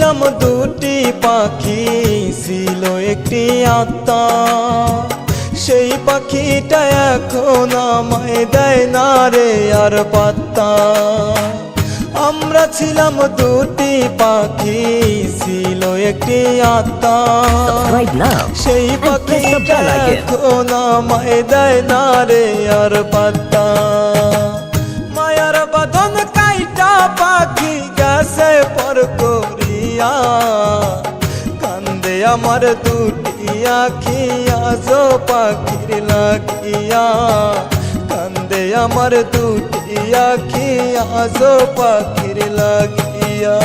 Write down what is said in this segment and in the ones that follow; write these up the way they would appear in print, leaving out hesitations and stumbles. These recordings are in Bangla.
ছিলাম দুটি পাখি, ছিল একটি আত্মা। সেই পাখিটা এখন আমায় দেয় না রে আর পাত্তা। আমরা ছিলাম দুটি পাখি, ছিল একটি আত্মা। সেই পাখিটা এখন আমায় দেয় না রে আর পাত্তা। মায়ার বাঁধন কাইটা পাখি গেছে পর করিয়া, কান্দে আমার দুটি আখি আজো পাখির লাগিয়া। কান্দে আমার দুটি আখি আজো পাখির লাগিয়া।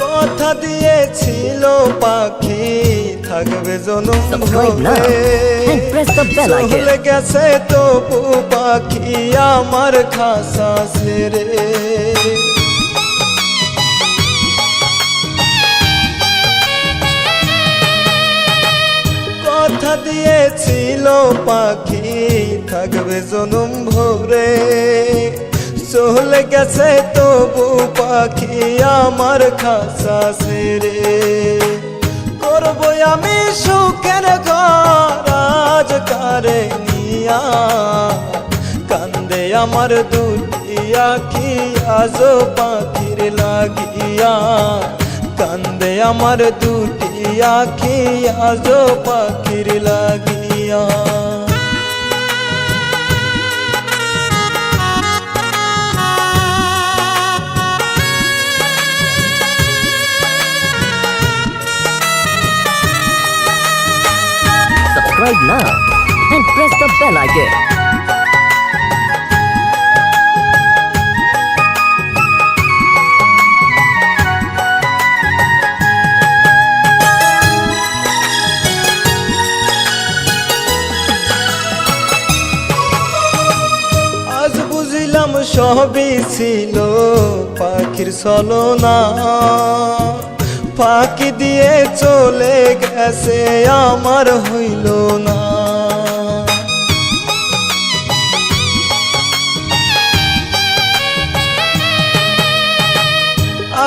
কথা দিয়েছিল পাখি থাকবে জনম ভরে, চলে গেছে তবু পাখি আমার খাসা ছেড়ে। কথা দিয়েছিল পাখি থাকবে জনম ভরে, চলে গেছে তবু পাখি আমার খাসা ছেড়ে। করবো আমি সুখের ঘর আজ কারে নিয়া, কান্দে আমার দুটি আখি আজো পাখির লাগিয়া। কান্দে আমার দুটি আখি আজো পাখির লাগিয়া। Subscribe now and press the bell icon. আজ বুঝিলাম সবই ছিল পাখির ছলনা, ফাঁকি দিয়ে চলে গেছে আমার হইল না।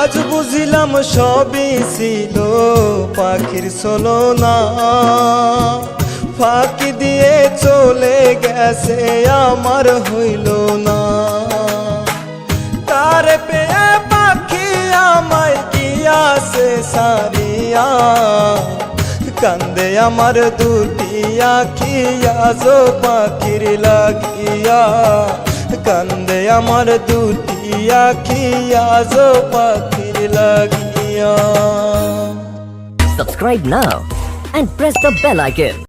আজ বুঝিলাম সবই ছিল পাখির ছলনা, ফাঁকি দিয়ে চলে গেছে আমার হইল না। তার পেয়ে পাখি আমায় গিয়াছে সারিয়া, কান্দে আমার দুটি আখি আজো পাখির লাগিয়া। কান্দে আমার দুটি আখি আজো পাখির লাগিয়া। Subscribe now and press the bell icon.